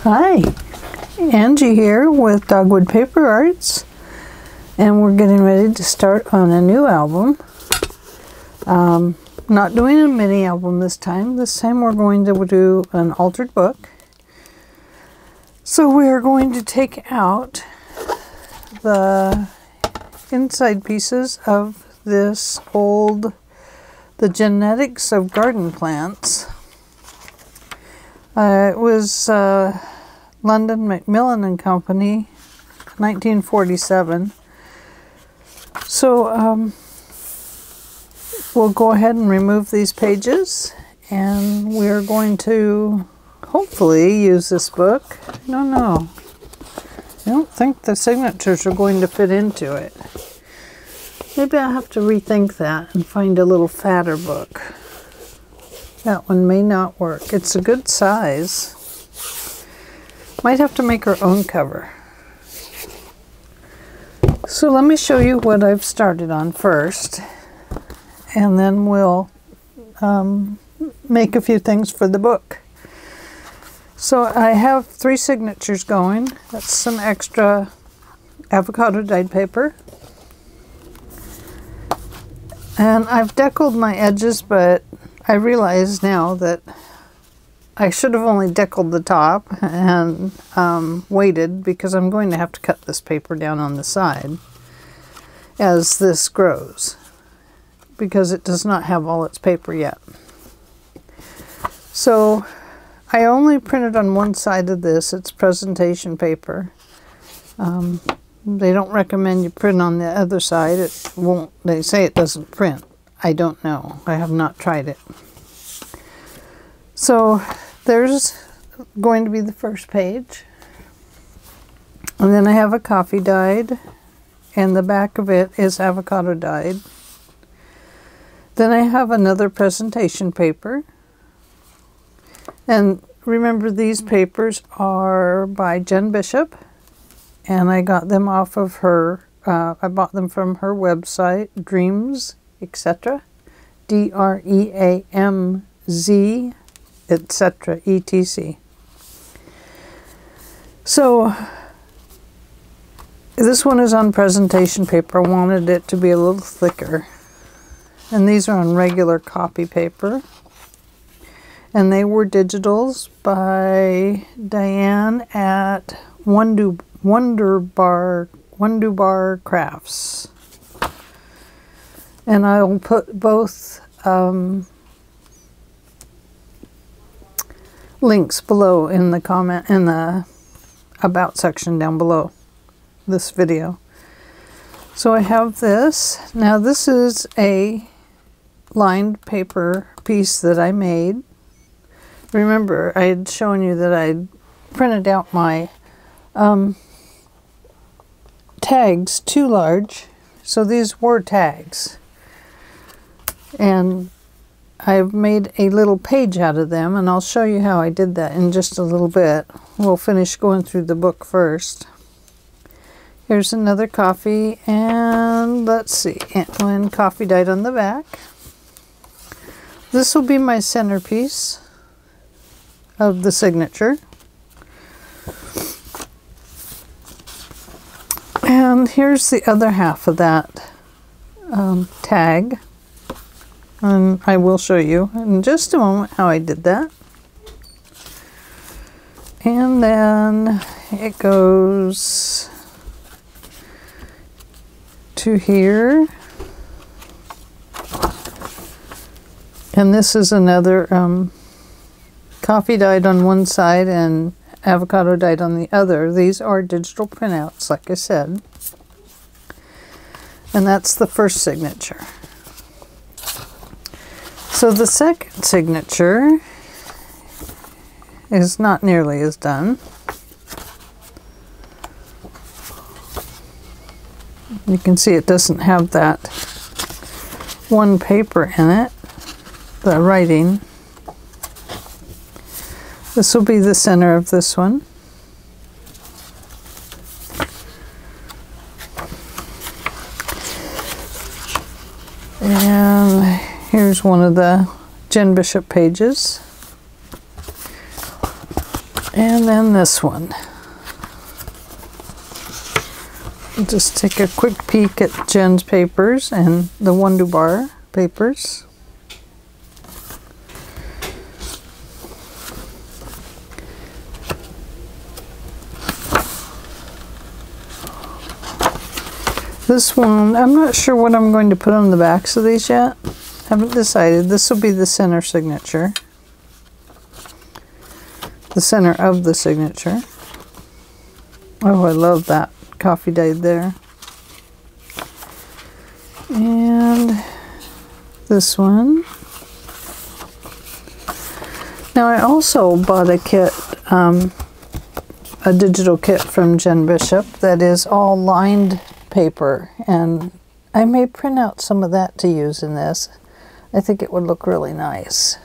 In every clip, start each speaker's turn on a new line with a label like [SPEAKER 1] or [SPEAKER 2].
[SPEAKER 1] Hi, Angie here with Dogwood Paper Arts, and we're getting ready to start on a new album. Not doing a mini album this time. This time we're going to do an altered book. So we are going to take out the inside pieces of this old The Genetics of Garden Plants. It was London Macmillan and Company, 1947. So we'll go ahead and remove these pages, and we're going to hopefully use this book. I don't know. I don't think the signatures are going to fit into it. Maybe I'll have to rethink that and find a little fatter book. That one may not work. It's a good size. Might have to make our own cover. So let me show you what I've started on first, and then we'll make a few things for the book. So I have 3 signatures going. That's some extra avocado dyed paper. And I've deckled my edges, but I realize now that I should have only deckled the top and waited, because I'm going to have to cut this paper down on the side as this grows, because it does not have all its paper yet. So I only printed on one side of this. It's presentation paper. They don't recommend you print on the other side. It won't. They say it doesn't print. I don't know. I have not tried it. So there's going to be the first page. And then I have a coffee dyed, and the back of it is avocado dyed. Then I have another presentation paper. And remember, these papers are by Jen Bishop, and I got them off of her, I bought them from her website, Dreamz Etc. DREAMZ Etc. ETC. So this one is on presentation paper. I wanted it to be a little thicker. And these are on regular copy paper. And they were digitals by Diane at Wondubar Crafts. And I'll put both links below in the comment, in the about section down below this video. So I have this. Now this is a lined paper piece that I made. Remember, I had shown you that I printed out my tags too large, so these were tags. And I've made a little page out of them, and I'll show you how I did that in just a little bit. We'll finish going through the book first. Here's another coffee, and let's see, and coffee dyed on the back. This will be my centerpiece of the signature. And here's the other half of that tag. And I will show you in just a moment how I did that. And then it goes to here. And this is another coffee dyed on one side and avocado dyed on the other. These are digital printouts, like I said. And that's the first signature. So the second signature is not nearly as done. You can see it doesn't have that one paper in it, the writing. This will be the center of this one. And here's one of the Jen Bishop pages. And then this one. Just take a quick peek at Jen's papers and the Wondubar papers. This one, I'm not sure what I'm going to put on the backs of these yet. Haven't decided. This will be the center signature. The center of the signature. Oh, I love that coffee dyed there. And this one. Now I also bought a kit, a digital kit from Jen Bishop that is all lined paper, and I may print out some of that to use in this. I think it would look really nice.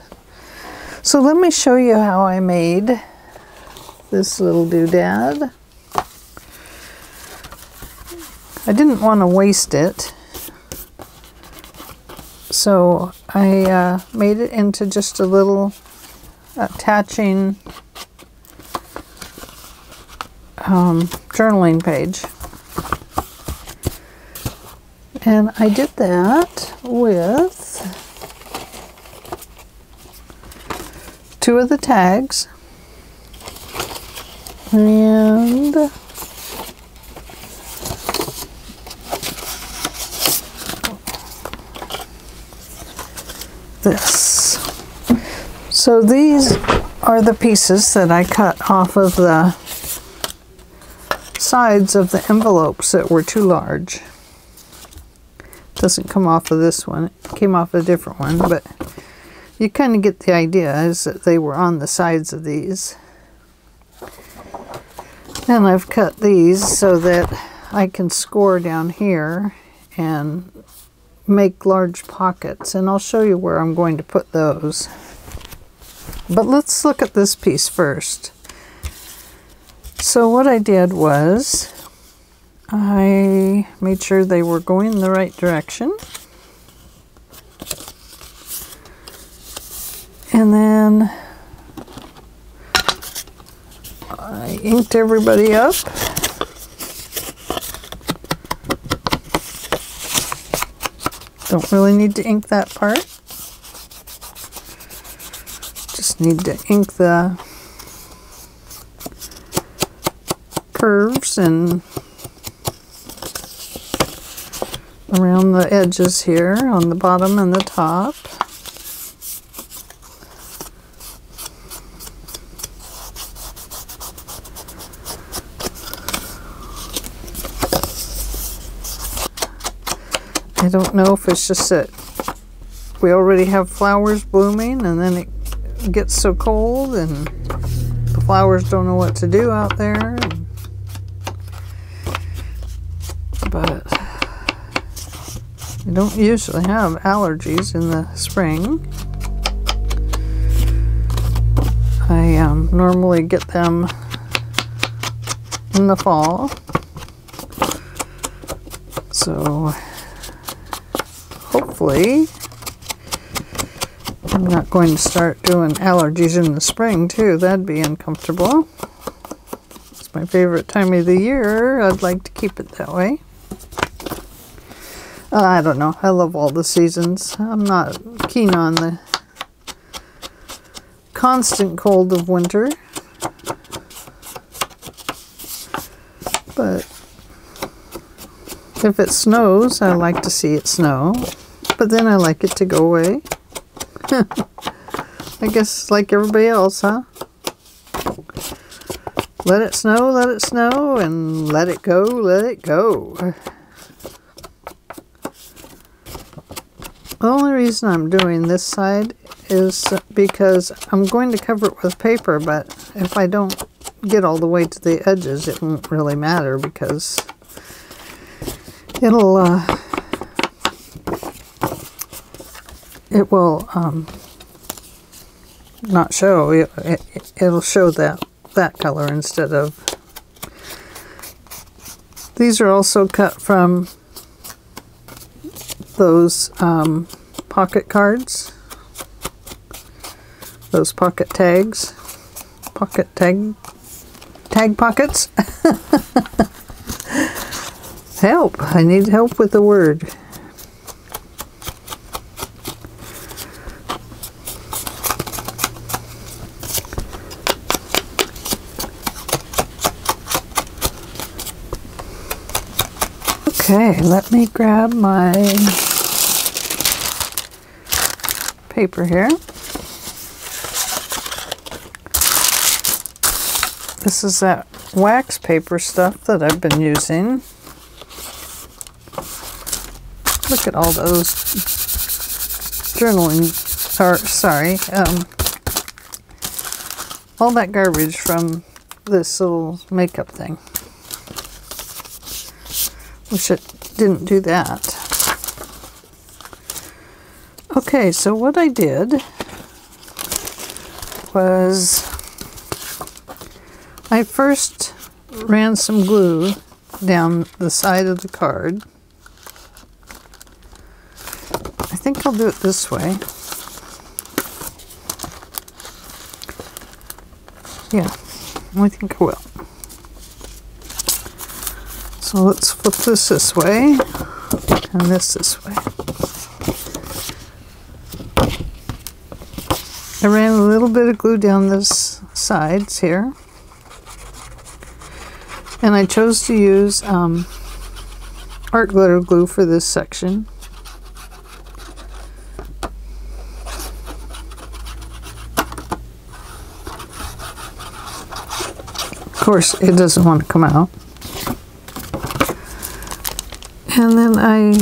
[SPEAKER 1] So let me show you how I made this little doodad. I didn't want to waste it, so I made it into just a little attaching journaling page. And I did that with 2 of the tags and this. So these are the pieces that I cut off of the sides of the envelopes that were too large. Doesn't come off of this one. It came off a different one, but you kind of get the idea, is that they were on the sides of these. And I've cut these so that I can score down here and make large pockets, and I'll show you where I'm going to put those. But let's look at this piece first. So what I did was I made sure they were going in the right direction. And then I inked everybody up. Don't really need to ink that part. Just need to ink the curves and around the edges here on the bottom and the top. I don't know if it's just that we already have flowers blooming and then it gets so cold and the flowers don't know what to do out there. But I don't usually have allergies in the spring. I normally get them in the fall. So hopefully I'm not going to start doing allergies in the spring too. That'd be uncomfortable. It's my favorite time of the year. I'd like to keep it that way. I don't know. I love all the seasons. I'm not keen on the constant cold of winter. But if it snows, I like to see it snow. But then I like it to go away. I guess like everybody else, huh? Let it snow, and let it go, let it go. The only reason I'm doing this side is because I'm going to cover it with paper, but if I don't get all the way to the edges, it won't really matter because it'll it will not show. It'll show that color instead of. These are also cut from those pocket cards, those pocket tags, pocket tag pockets. Help! I need help with the word. Okay, let me grab my paper here. This is that wax paper stuff that I've been using. Look at all those journaling, or sorry, all that garbage from this little makeup thing. Wish it didn't do that. Okay, so what I did was I first ran some glue down the side of the card. I think I'll do it this way. Yeah, I think I will. So let's flip this way, and this way. I ran a little bit of glue down this sides here. And I chose to use art glitter glue for this section. Of course, it doesn't want to come out. And then I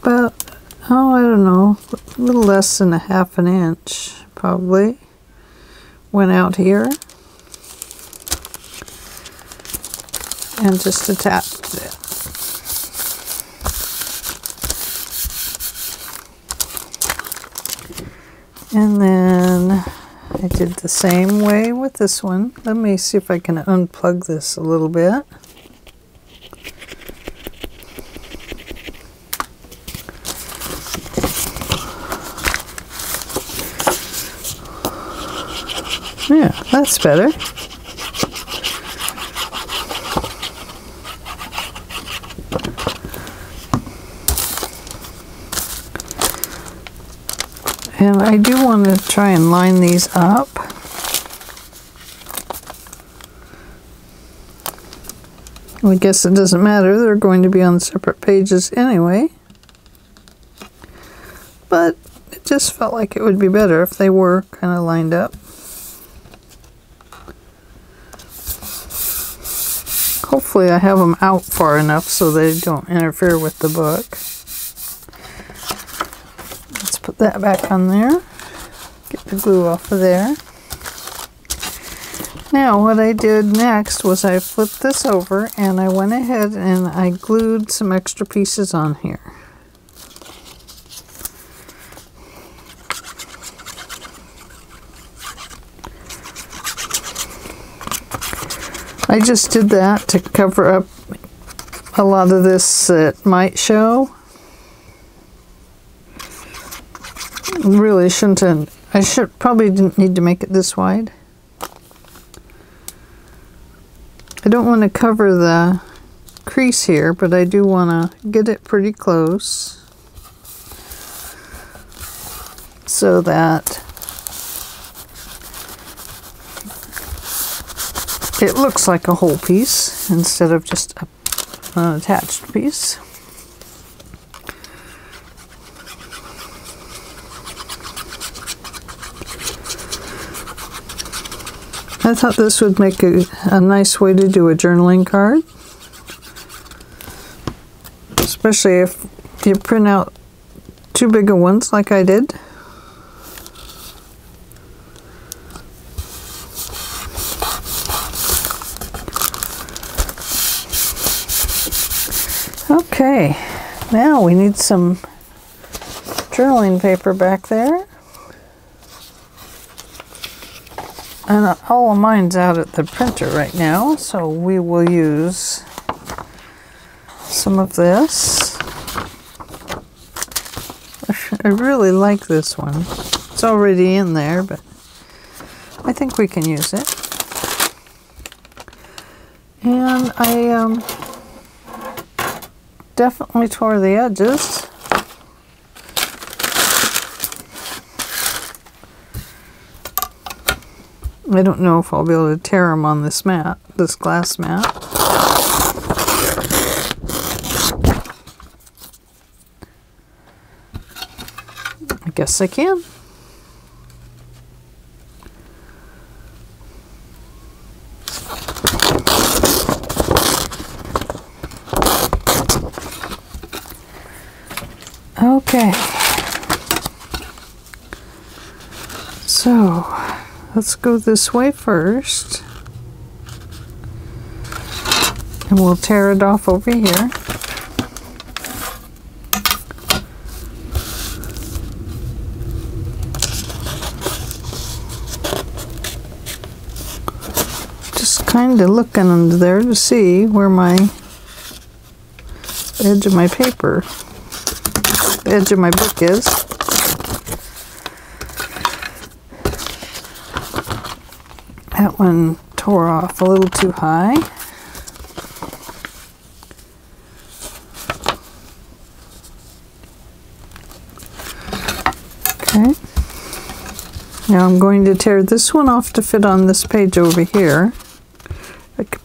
[SPEAKER 1] don't know, a little less than a half an inch probably went out here and just attached it. And then I did the same way with this one. Let me see if I can unplug this a little bit. Yeah, that's better. And I do want to try and line these up. I guess it doesn't matter, they're going to be on separate pages anyway. But it just felt like it would be better if they were kind of lined up. Hopefully I have them out far enough so they don't interfere with the book. Let's put that back on there. Get the glue off of there. Now what I did next was I flipped this over and I went ahead and I glued some extra pieces on here. I just did that to cover up a lot of this that might show. Really shouldn't have, probably didn't need to make it this wide. I don't want to cover the crease here, but I do want to get it pretty close so that it looks like a whole piece instead of just an attached piece. I thought this would make a nice way to do a journaling card, especially if you print out two bigger ones like I did. Okay, now we need some journaling paper back there. And all of mine's out at the printer right now, so we will use some of this. I really like this one. It's already in there, but I think we can use it. And I definitely tore the edges. I don't know if I'll be able to tear them on this mat, this glass mat. I guess I can. Okay. So, let's go this way first. And we'll tear it off over here. Just kind of looking under there to see where my edge of my paper, the edge of my book is. That one tore off a little too high. Okay. Now I'm going to tear this one off to fit on this page over here,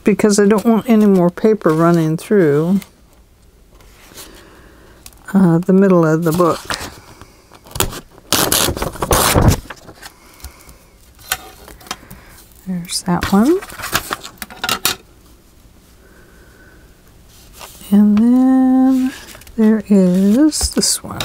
[SPEAKER 1] because I don't want any more paper running through the middle of the book. There's that one. And then there is this one.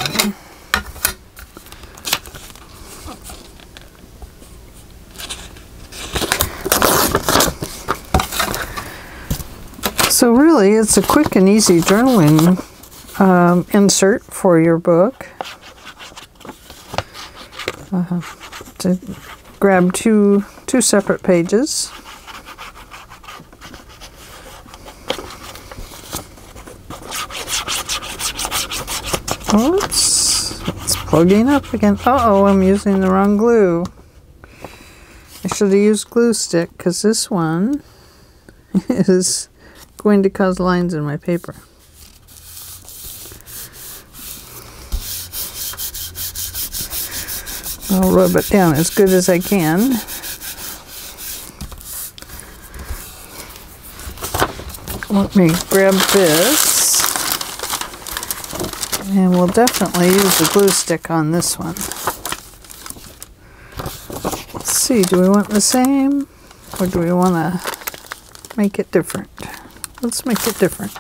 [SPEAKER 1] So really, it's a quick and easy journaling insert for your book. To grab two separate pages. Oops, it's plugging up again. Uh-oh, I'm using the wrong glue. I should have used glue stick, because this one is going to cause lines in my paper. I'll rub it down as good as I can. Let me grab this, and we'll definitely use the glue stick on this one. Let's see, do we want the same, or do we want to make it different? Let's make it different.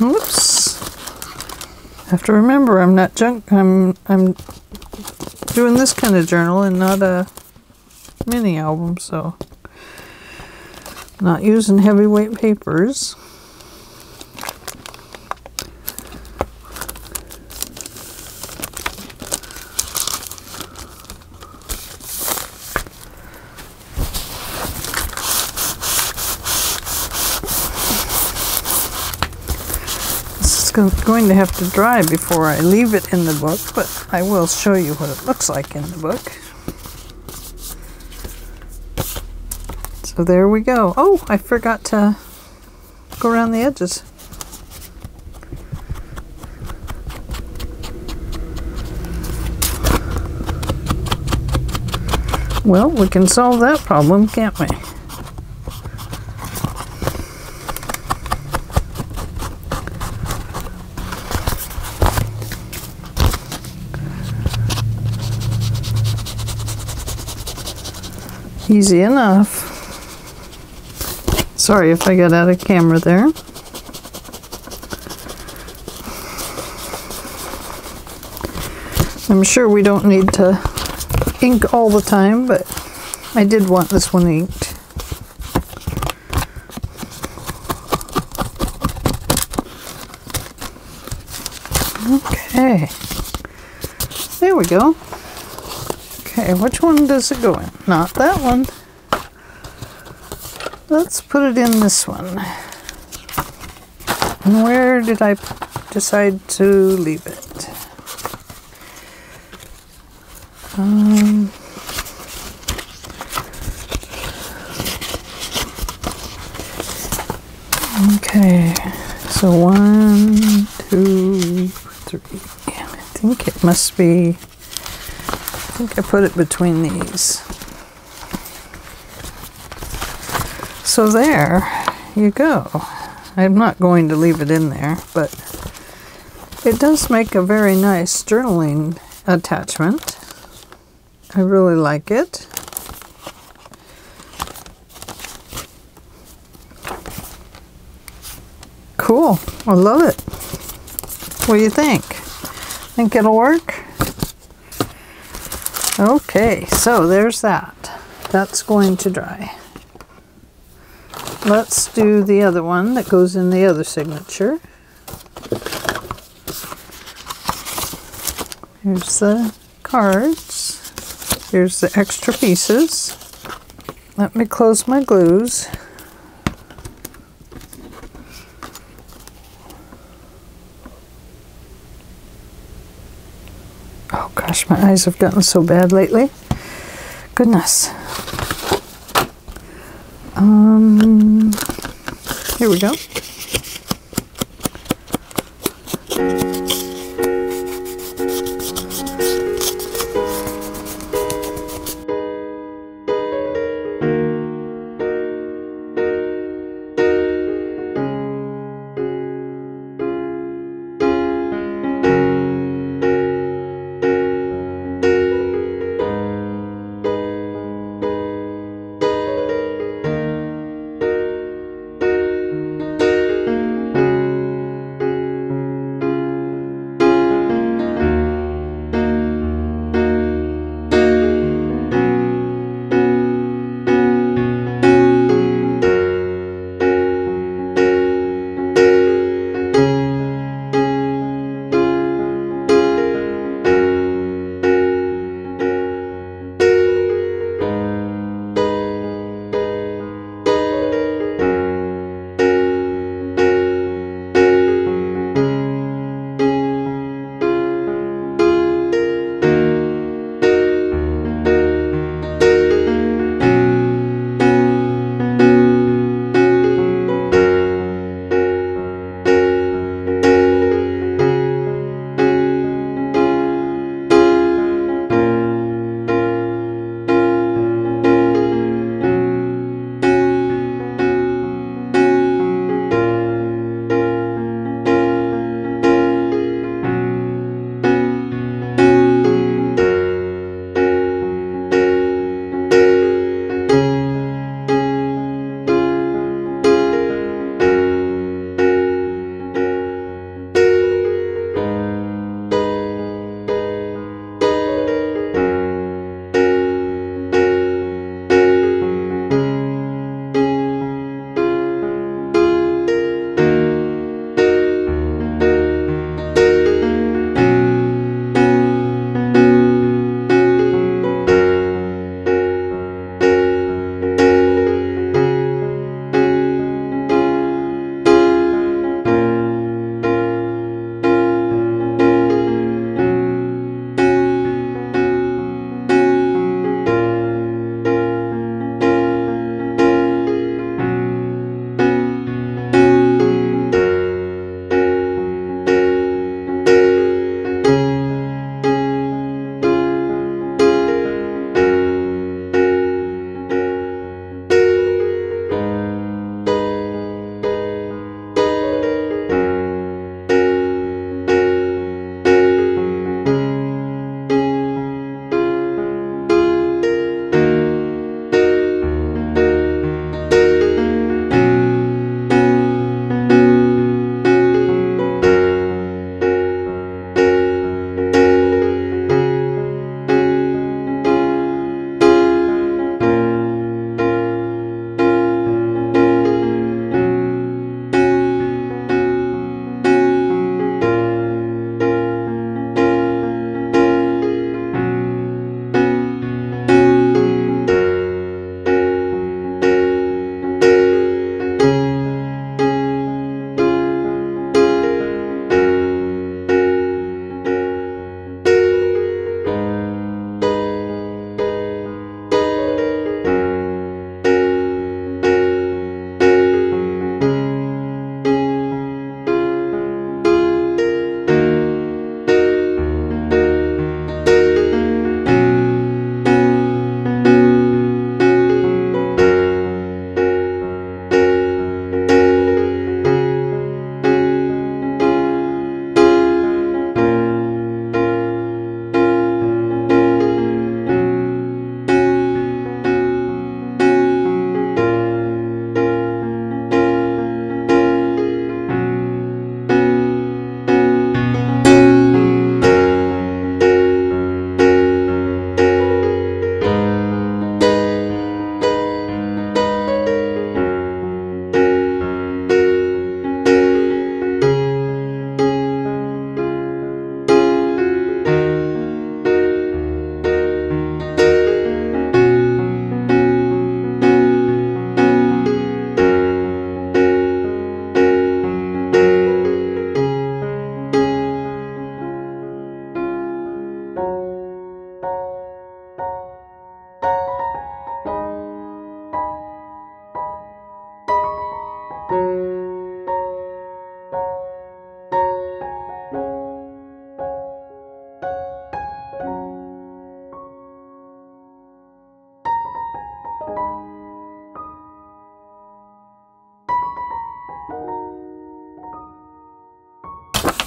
[SPEAKER 1] Oops. I have to remember I'm not junk. I'm doing this kind of journal and not a mini album, so not using heavyweight papers. Going to have to dry before I leave it in the book, but I will show you what it looks like in the book. So there we go. Oh, I forgot to go around the edges. Well, we can solve that problem, can't we? Easy enough. Sorry if I got out of camera there. I'm sure we don't need to ink all the time, but I did want this one inked. Okay, there we go. Okay, which one does it go in? Not that one. Let's put it in this one. And where did I decide to leave it? Okay, so 1, 2, 3. I think it must be, I think I put it between these. So there you go. I'm not going to leave it in there, but it does make a very nice journaling attachment. I really like it. Cool. I love it. What do you think? Think it'll work? Okay, so there's that. That's going to dry. Let's do the other one that goes in the other signature. Here's the cards. Here's the extra pieces. Let me close my glues. Oh gosh, my eyes have gotten so bad lately. Goodness. Here we go.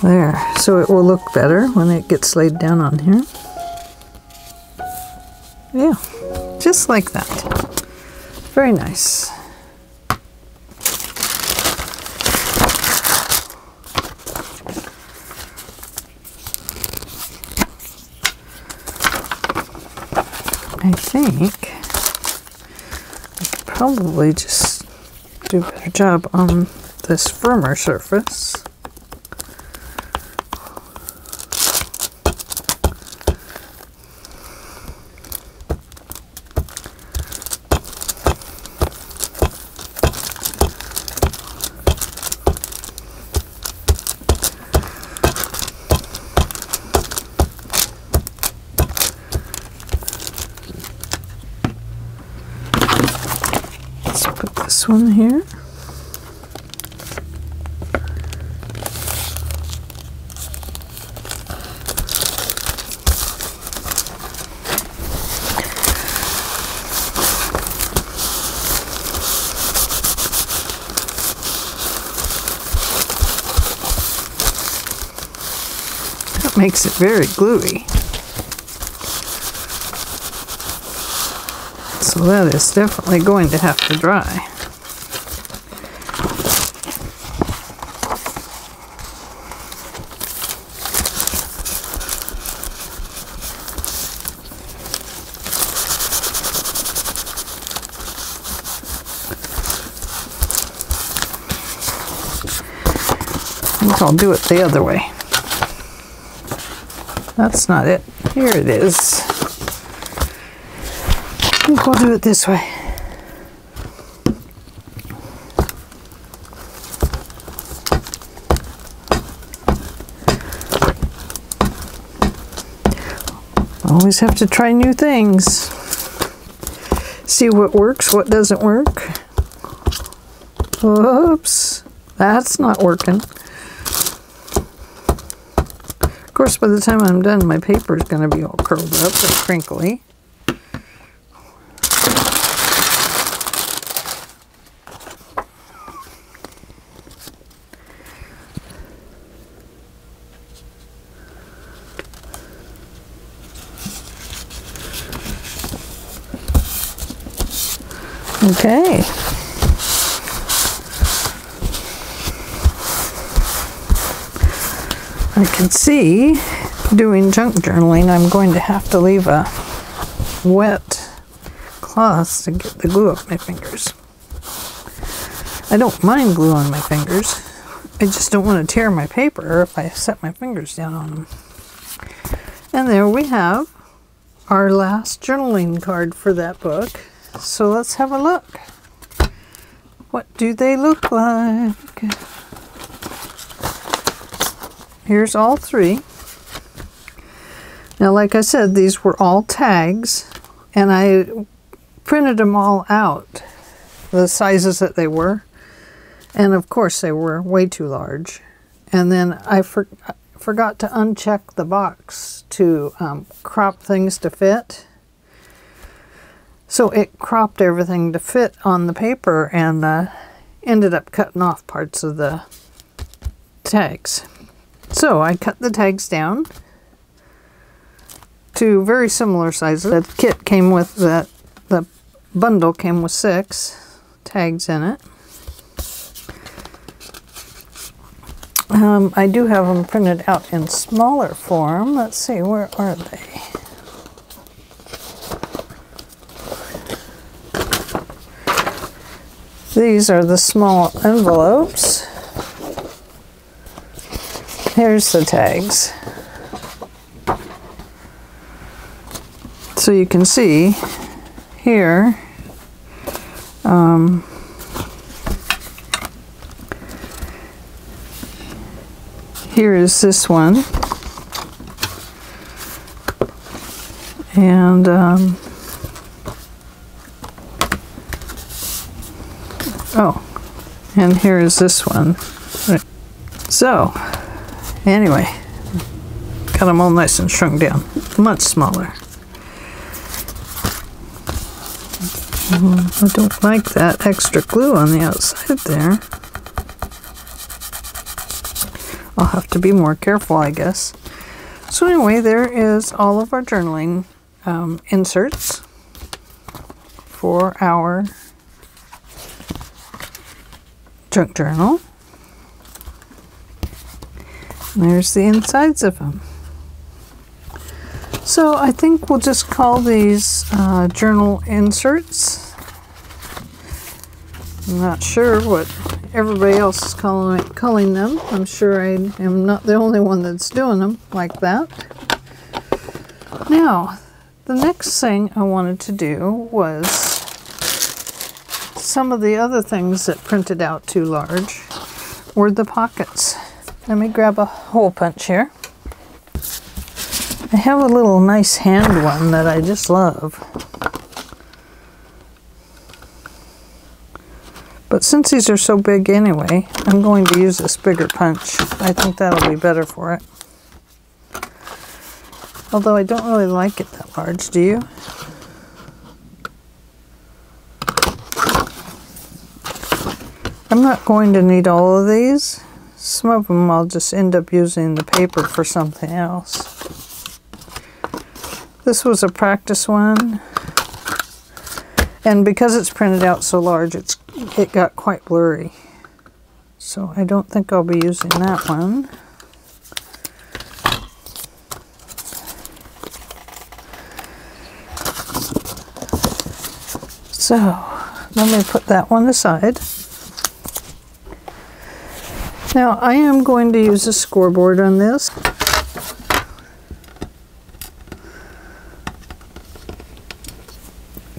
[SPEAKER 1] There, so it will look better when it gets laid down on here. Yeah, just like that. Very nice. I think I probably just do a better job on this firmer surface. This one here. That makes it very gluey. So that is definitely going to have to dry. I think I'll do it the other way. That's not it. Here it is. I think we'll do it this way. Always have to try new things. See what works, what doesn't work. Whoops, that's not working. Of course, by the time I'm done, my paper is going to be all curled up and crinkly. Okay. I can see doing junk journaling, I'm going to have to leave a wet cloth to get the glue off my fingers. I don't mind glue on my fingers. I just don't want to tear my paper if I set my fingers down on them. And there we have our last journaling card for that book. So let's have a look. What do they look like? Here's all three. Now, like I said, these were all tags, and I printed them all out, the sizes that they were. And of course, they were way too large. And then I forgot to uncheck the box to crop things to fit. So it cropped everything to fit on the paper and ended up cutting off parts of the tags. So I cut the tags down to very similar sizes. The kit came with the bundle came with 6 tags in it. I do have them printed out in smaller form. Let's see, where are they? These are the small envelopes. Here's the tags. So you can see here, here is this one. And oh, and here is this one. So, anyway, got them all nice and shrunk down, much smaller. I don't like that extra glue on the outside there. I'll have to be more careful, I guess. So anyway, there is all of our journaling inserts for our junk journal. And there's the insides of them. So I think we'll just call these journal inserts. I'm not sure what everybody else is calling them. I'm sure I am not the only one that's doing them like that. Now, the next thing I wanted to do was some of the other things that printed out too large were the pockets. Let me grab a hole punch here. I have a little nice hand one that I just love. But since these are so big anyway, I'm going to use this bigger punch. I think that'll be better for it. Although I don't really like it that large, do you? I'm not going to need all of these. Some of them I'll just end up using the paper for something else. This was a practice one. And because it's printed out so large, it got quite blurry. So I don't think I'll be using that one. So let me put that one aside. Now I am going to use a scoreboard on this.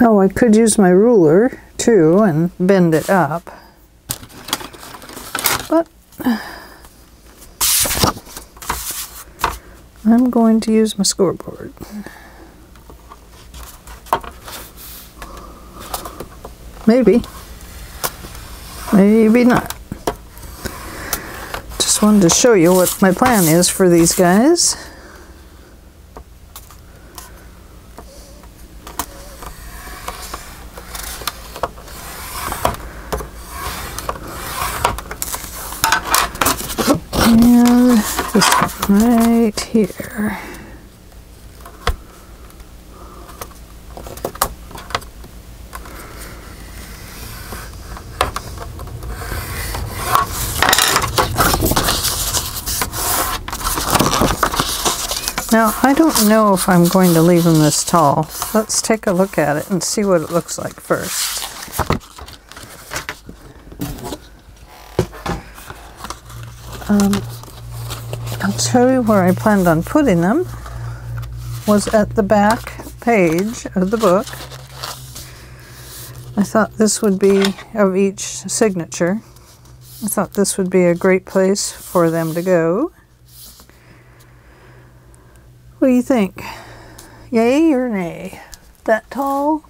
[SPEAKER 1] Oh, I could use my ruler too and bend it up. But I'm going to use my scoreboard. Maybe. Maybe not. Just wanted to show you what my plan is for these guys. And this one right here. Now, I don't know if I'm going to leave them this tall. Let's take a look at it and see what it looks like first. I'll show you where I planned on putting them. Was at the back page of the book. I thought this would be, of each signature, I thought this would be a great place for them to go. What do you think? Yay or nay? That tall?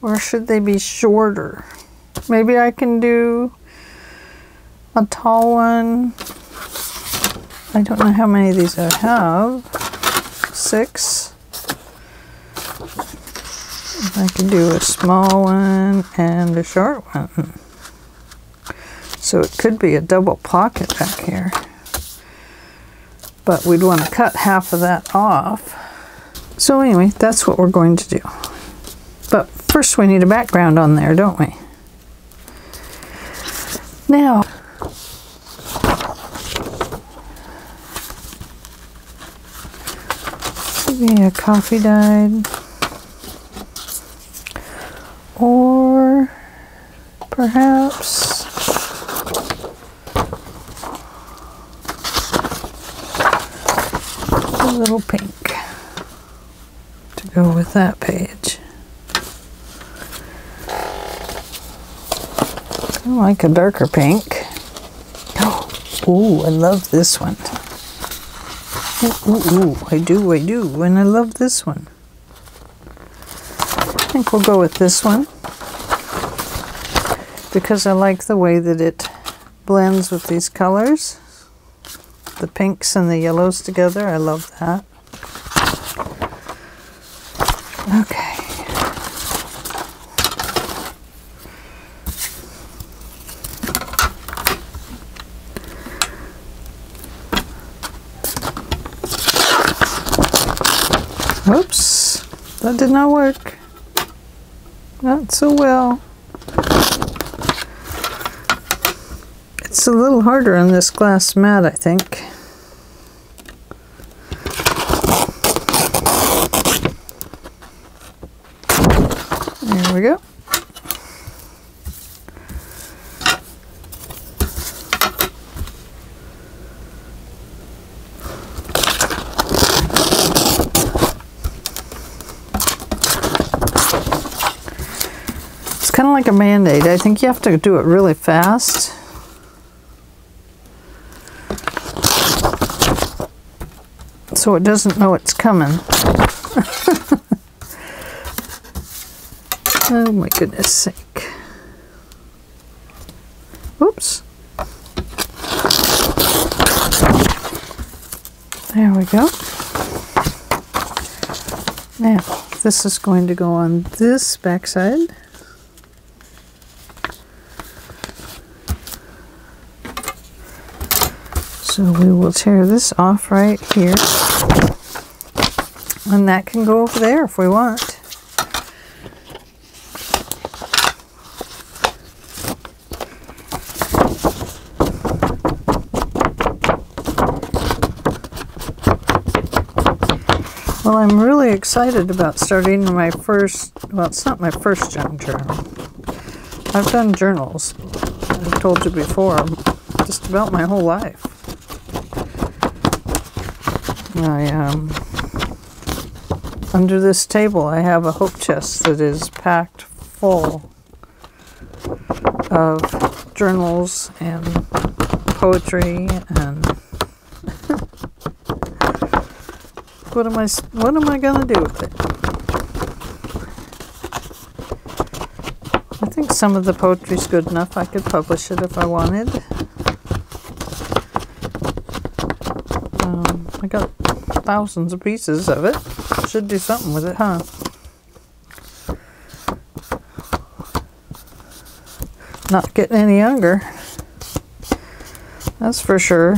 [SPEAKER 1] Or should they be shorter? Maybe I can do a tall one. I don't know how many of these I have. 6. I can do a small one and a short one. So it could be a double pocket back here. But we'd want to cut half of that off. So anyway, that's what we're going to do. But first we need a background on there, don't we? Now, maybe a coffee dyed, or perhaps a little pink to go with that page. I like a darker pink. Oh, I love this one. Ooh, I do, and I love this one. I think we'll go with this one because I like the way that it blends with these colors. The pinks and the yellows together, I love that. Okay. Oops, that did not work. Not so well. It's a little harder on this glass mat, I think. There we go. It's kind of like a Band-Aid. I think you have to do it really fast. So it doesn't know it's coming. Oh my goodness sake. Oops. There we go. Now, this is going to go on this backside. So we will tear this off right here. And that can go over there if we want. Well, I'm really excited about starting my first, well, it's not my first junk journal. I've done journals, I've told you before, just about my whole life. Under this table I have a hope chest that is packed full of journals and poetry and what am I gonna do with it? I think some of the poetry's good enough. I could publish it if I wanted. I got thousands of pieces of it. Should do something with it, huh? Not getting any younger. That's for sure.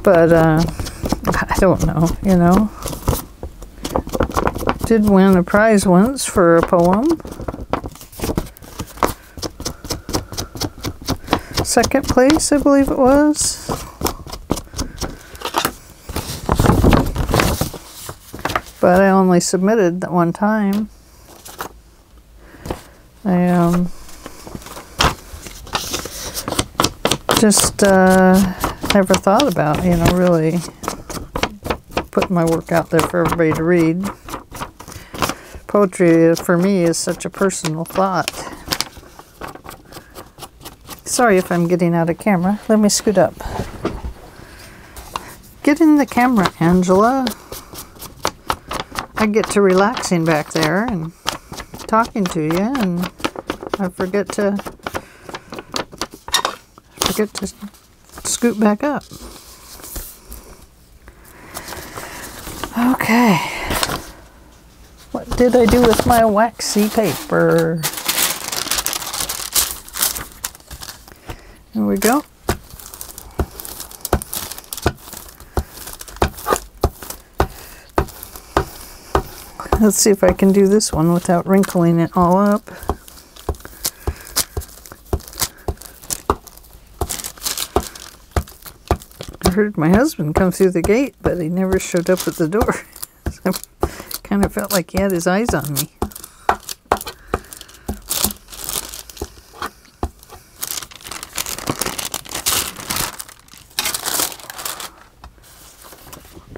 [SPEAKER 1] But, I don't know, you know. Did win a prize once for a poem. Second place, I believe it was. But I only submitted that one time. I just never thought about, you know, really putting my work out there for everybody to read. Poetry for me is such a personal thought. Sorry if I'm getting out of camera. Let me scoot up. Get in the camera, Angela. I get to relaxing back there and talking to you, and I forget to scoot back up. Okay. What did I do with my waxy paper? There we go. Let's see if I can do this one without wrinkling it all up. I heard my husband come through the gate, but he never showed up at the door. So I kind of felt like he had his eyes on me.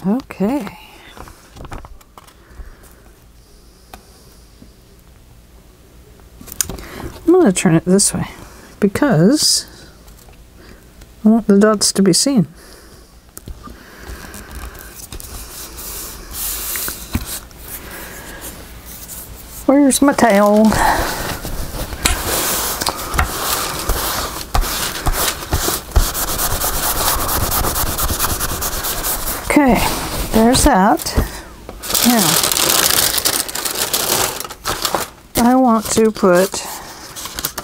[SPEAKER 1] Okay. I'm going to turn it this way because I want the dots to be seen. Where's my towel? Okay, there's that. Now, I want to put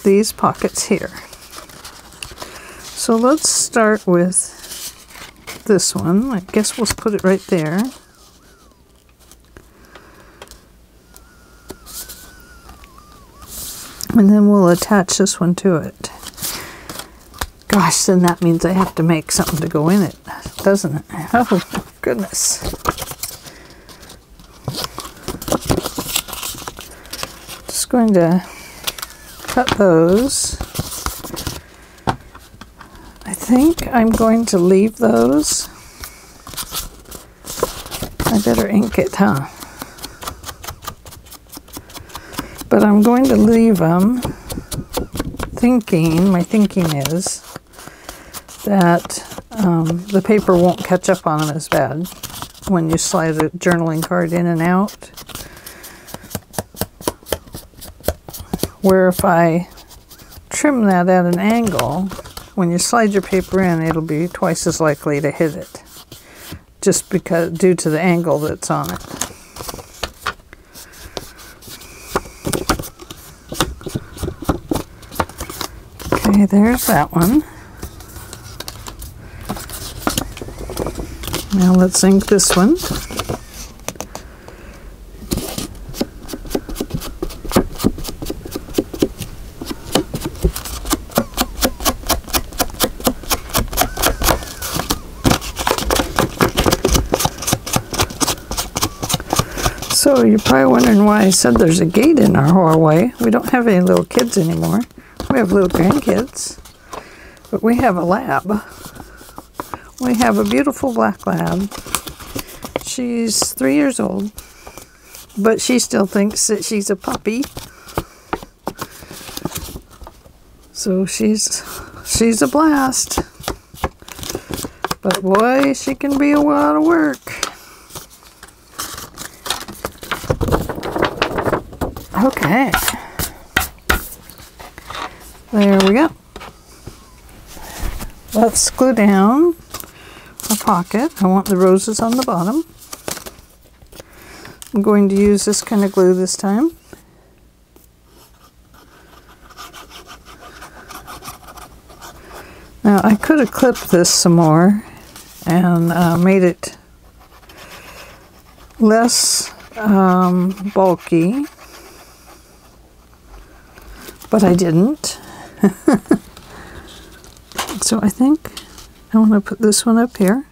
[SPEAKER 1] these pockets here. So let's start with this one. I guess we'll put it right there. And then we'll attach this one to it. Gosh, then that means I have to make something to go in it, doesn't it? Oh, goodness. Just going to cut those. I think I'm going to leave those. I better ink it, huh? But I'm going to leave them thinking, my thinking is that the paper won't catch up on them as bad when you slide a journaling card in and out. Where if I trim that at an angle, when you slide your paper in, it'll be twice as likely to hit it, just because due to the angle that's on it. Okay, there's that one. Now let's ink this one. So you're probably wondering why I said there's a gate in our hallway. We don't have any little kids anymore. We have little grandkids, but we have a lab. We have a beautiful black lab. She's 3 years old, but she still thinks that she's a puppy. So she's a blast. But boy, she can be a lot of work. Okay. There we go. Let's glue down a pocket. I want the roses on the bottom. I'm going to use this kind of glue this time. Now I could have clipped this some more and made it less bulky, but I didn't. So I think I want to put this one up here.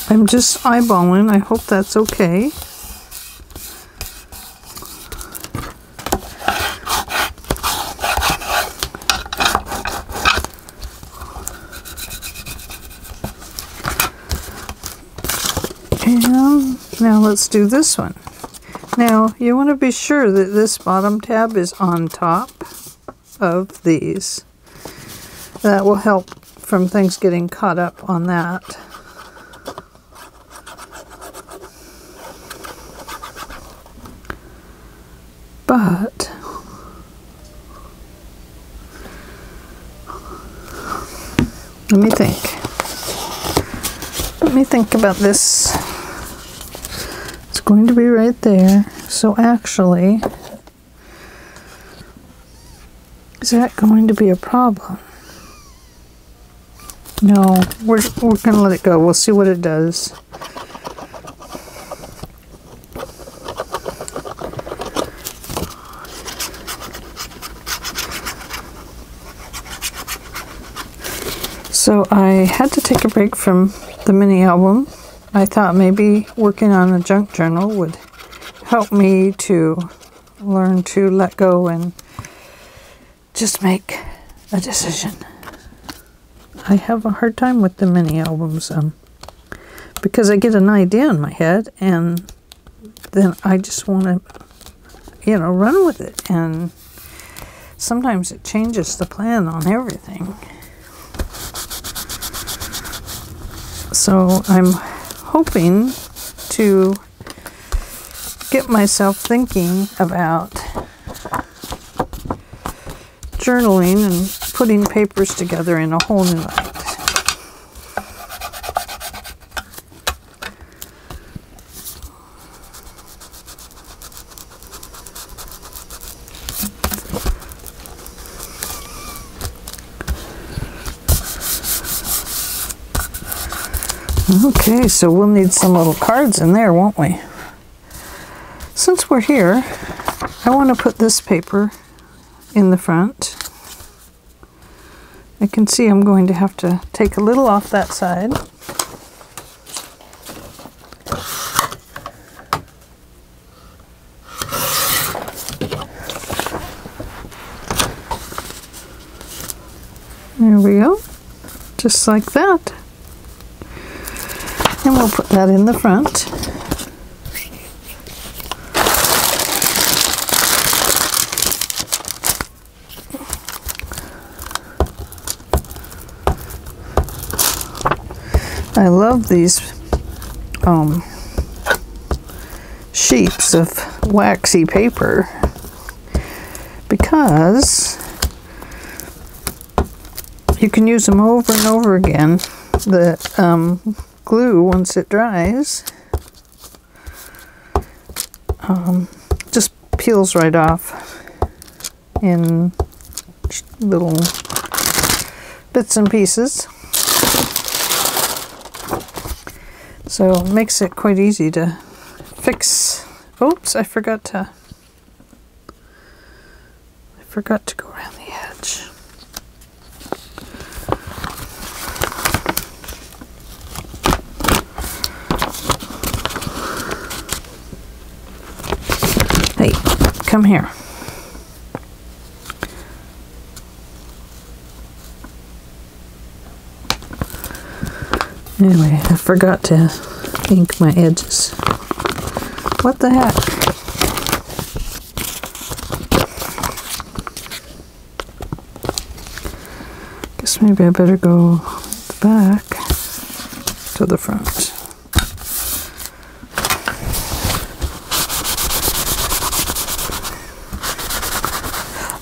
[SPEAKER 1] I'm just eyeballing. I hope that's okay. And now let's do this one. Now, you want to be sure that this bottom tab is on top of these. That will help from things getting caught up on that. But let me think. Let me think about this. It's going to be right there. So actually, is that going to be a problem? No, we're going to let it go. We'll see what it does. So I had to take a break from the mini album. I thought maybe working on a junk journal would help me to learn to let go and just make a decision. I have a hard time with the mini albums because I get an idea in my head and then I just want to, you know, run with it, and sometimes it changes the plan on everything. So I'm hoping to get myself thinking about journaling and putting papers together in a whole new light. Okay, so we'll need some little cards in there, won't we? So since we're here, I want to put this paper in the front. I can see I'm going to have to take a little off that side. There we go, just like that. And we'll put that in the front. I love these sheets of waxy paper because you can use them over and over again. The glue, once it dries, just peels right off in little bits and pieces. So it makes it quite easy to fix. Oops, I forgot to go around the edge. Hey, come here. Anyway, I forgot to ink my edges. What the heck? Guess maybe I better go the back to the front.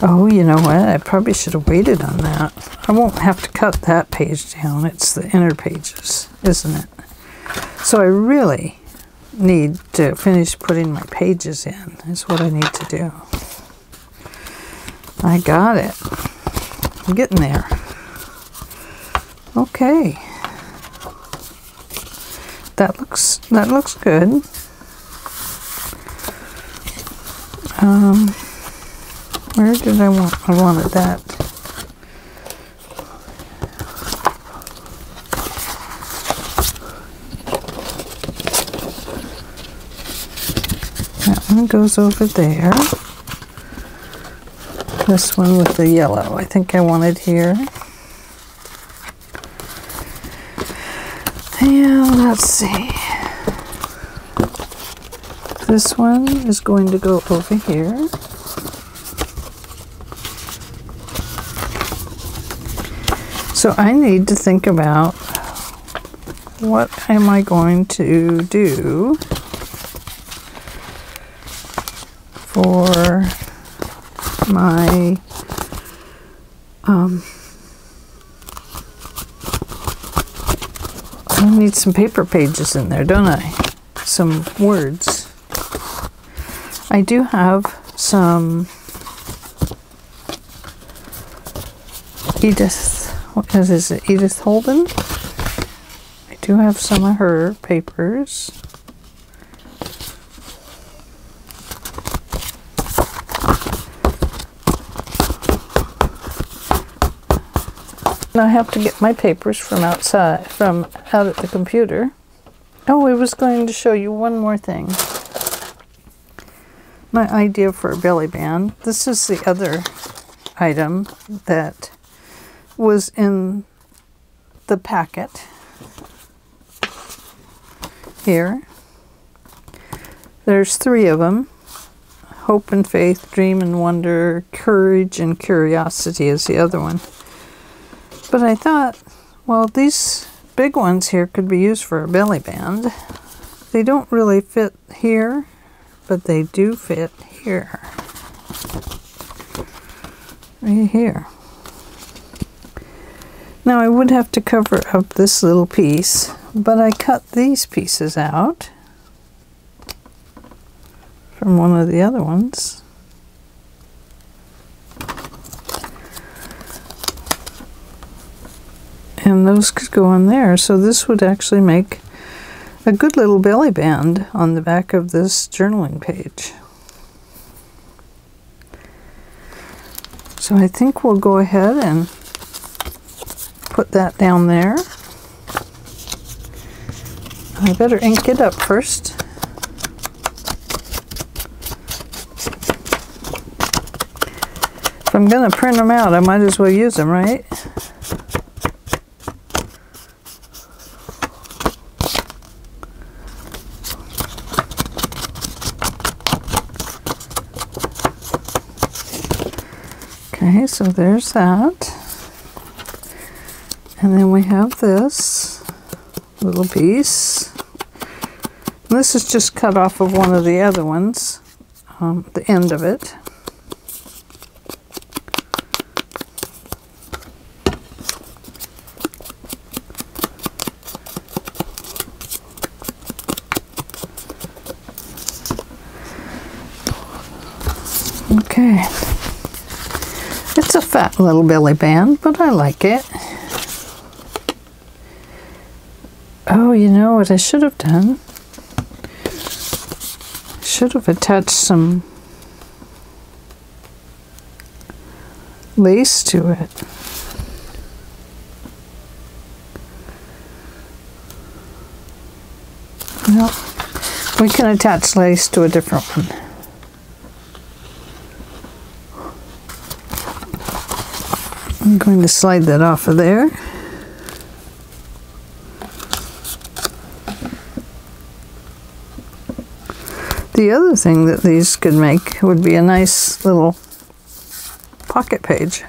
[SPEAKER 1] Oh, you know what? I probably should have waited on that. I won't have to cut that page down. It's the inner pages, isn't it? So I really need to finish putting my pages in, is what I need to do. I got it. I'm getting there. Okay. That looks good. Where did I wanted that. That one goes over there. This one with the yellow, I think I wanted here. And let's see. This one is going to go over here. So I need to think about what am I going to do for my I need some paper pages in there, don't I? Some words. I do have some what is it, Edith Holden? I do have some of her papers. And I have to get my papers from outside, from out at the computer. Oh, I was going to show you one more thing. My idea for a belly band. This is the other item that was in the packet here. There's 3 of them. Hope and Faith, Dream and Wonder, Courage and Curiosity is the other one. But I thought, well, these big ones here could be used for a belly band. They don't really fit here, but they do fit here. Right here. Now I would have to cover up this little piece, but I cut these pieces out from one of the other ones. And those could go on there, so this would actually make a good little belly band on the back of this journaling page. So I think we'll go ahead and put that down there. I better ink it up first. If I'm going to print them out, I might as well use them, right? Okay, so there's that. And then we have this little piece. And this is just cut off of one of the other ones, the end of it. Okay. It's a fat little belly band, but I like it. Oh, you know what I should have done? I should have attached some lace to it. Well, we can attach lace to a different one. I'm going to slide that off of there. The other thing that these could make would be a nice little pocket page.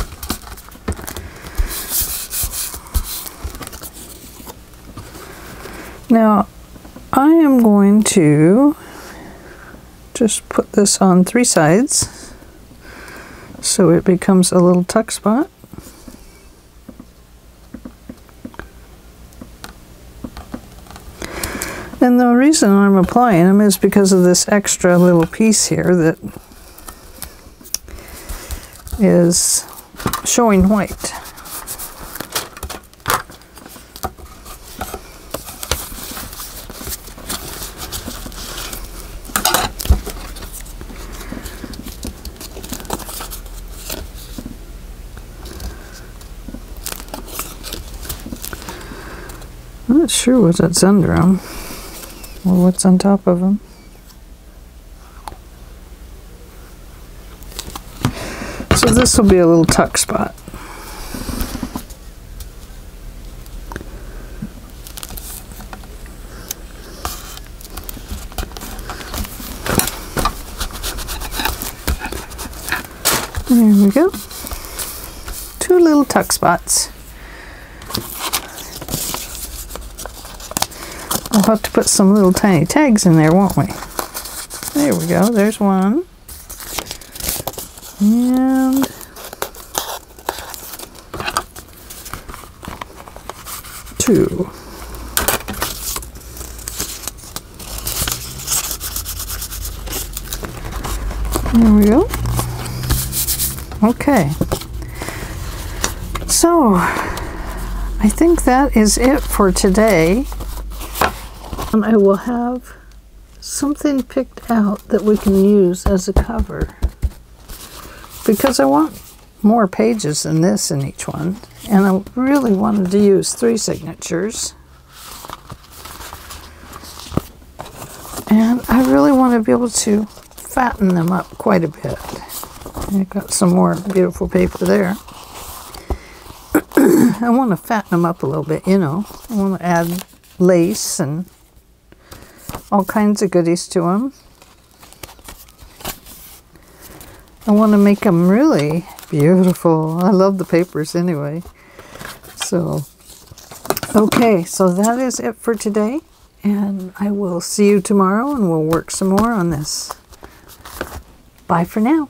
[SPEAKER 1] Now, I am going to just put this on 3 sides so it becomes a little tuck spot. And the reason I'm applying them is because of this extra little piece here that is showing white. I'm not sure what's under them. Or what's on top of them. So this will be a little tuck spot. There we go. 2 little tuck spots. We'll have to put some little tiny tags in there, won't we? There we go. There's one. And two. There we go. Okay. So, I think that is it for today. I will have something picked out that we can use as a cover, because I want more pages than this in each one, and I really wanted to use 3 signatures, and I really want to be able to fatten them up quite a bit. I've got some more beautiful paper there. I want to fatten them up a little bit, you know. I want to add lace and all kinds of goodies to them. I want to make them really beautiful. I love the papers anyway. So, okay, so that is it for today. And I will see you tomorrow and we'll work some more on this. Bye for now.